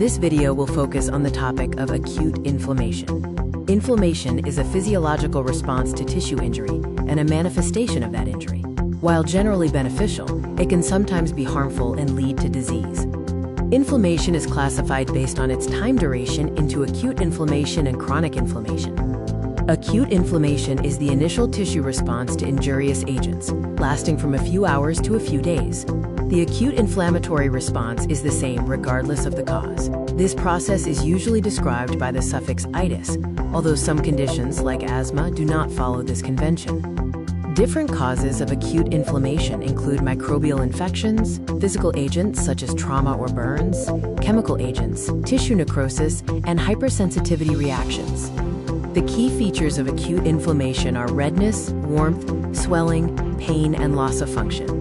This video will focus on the topic of acute inflammation. Inflammation is a physiological response to tissue injury and a manifestation of that injury. While generally beneficial, it can sometimes be harmful and lead to disease. Inflammation is classified based on its time duration into acute inflammation and chronic inflammation. Acute inflammation is the initial tissue response to injurious agents, lasting from a few hours to a few days. The acute inflammatory response is the same regardless of the cause. This process is usually described by the suffix itis, although some conditions, like asthma, do not follow this convention. Different causes of acute inflammation include microbial infections, physical agents such as trauma or burns, chemical agents, tissue necrosis, and hypersensitivity reactions. The key features of acute inflammation are redness, warmth, swelling, pain, and loss of function.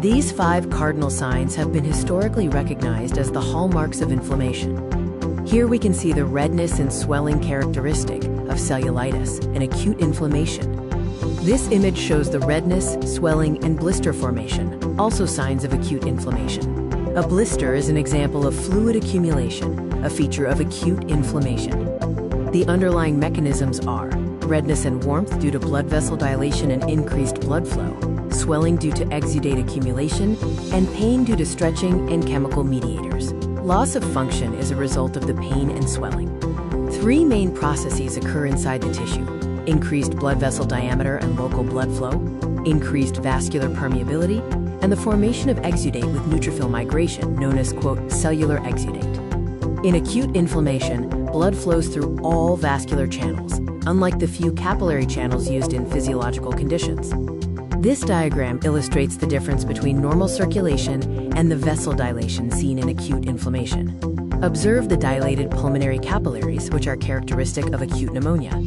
These 5 cardinal signs have been historically recognized as the hallmarks of inflammation. Here we can see the redness and swelling characteristic of cellulitis and acute inflammation. This image shows the redness, swelling, and blister formation, also signs of acute inflammation. A blister is an example of fluid accumulation, a feature of acute inflammation. The underlying mechanisms are redness and warmth due to blood vessel dilation and increased blood flow, swelling due to exudate accumulation, and pain due to stretching and chemical mediators. Loss of function is a result of the pain and swelling. 3 main processes occur inside the tissue: increased blood vessel diameter and local blood flow, increased vascular permeability, and the formation of exudate with neutrophil migration, known as, quote, cellular exudate. In acute inflammation, blood flows through all vascular channels, unlike the few capillary channels used in physiological conditions. This diagram illustrates the difference between normal circulation and the vessel dilation seen in acute inflammation. Observe the dilated pulmonary capillaries, which are characteristic of acute pneumonia.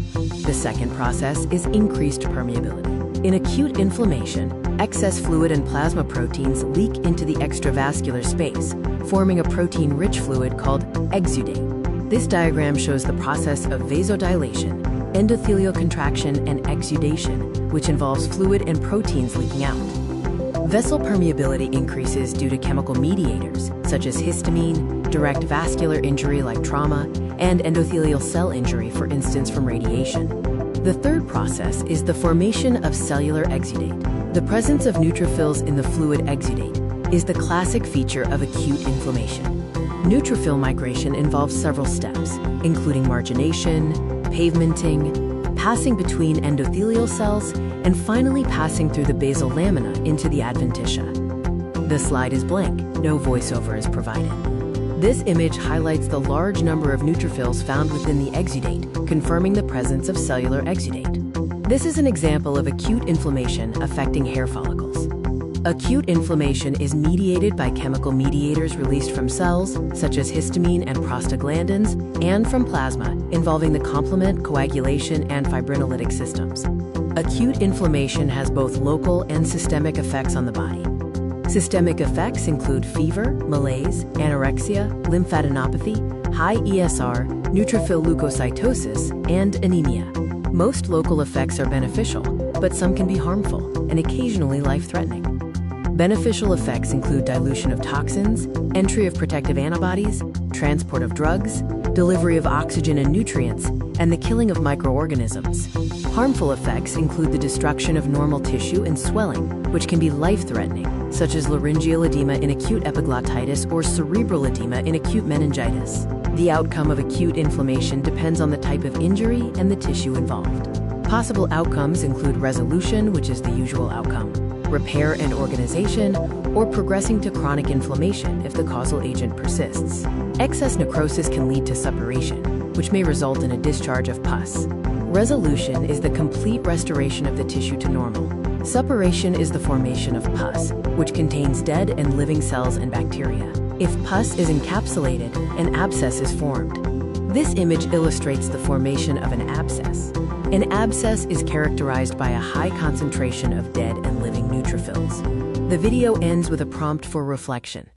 The second process is increased permeability. In acute inflammation, excess fluid and plasma proteins leak into the extravascular space, forming a protein-rich fluid called exudate. This diagram shows the process of vasodilation, endothelial contraction, and exudation, which involves fluid and proteins leaking out. Vessel permeability increases due to chemical mediators, such as histamine, direct vascular injury like trauma, and endothelial cell injury, for instance from radiation. The third process is the formation of cellular exudate. The presence of neutrophils in the fluid exudate is the classic feature of acute inflammation. Neutrophil migration involves several steps, including margination, pavementing, passing between endothelial cells, and finally passing through the basal lamina into the adventitia. The slide is blank, no voiceover is provided. This image highlights the large number of neutrophils found within the exudate, confirming the presence of cellular exudate. This is an example of acute inflammation affecting hair follicles. Acute inflammation is mediated by chemical mediators released from cells, such as histamine and prostaglandins, and from plasma, involving the complement, coagulation, and fibrinolytic systems. Acute inflammation has both local and systemic effects on the body. Systemic effects include fever, malaise, anorexia, lymphadenopathy, high ESR, neutrophil leukocytosis, and anemia. Most local effects are beneficial, but some can be harmful and occasionally life-threatening. Beneficial effects include dilution of toxins, entry of protective antibodies, transport of drugs, delivery of oxygen and nutrients, and the killing of microorganisms. Harmful effects include the destruction of normal tissue and swelling, which can be life-threatening, such as laryngeal edema in acute epiglottitis or cerebral edema in acute meningitis. The outcome of acute inflammation depends on the type of injury and the tissue involved. Possible outcomes include resolution, which is the usual outcome, repair and organization, or progressing to chronic inflammation if the causal agent persists. Excess necrosis can lead to suppuration, which may result in a discharge of pus. Resolution is the complete restoration of the tissue to normal. Suppuration is the formation of pus, which contains dead and living cells and bacteria. If pus is encapsulated, an abscess is formed. This image illustrates the formation of an abscess. An abscess is characterized by a high concentration of dead and living neutrophils. The video ends with a prompt for reflection.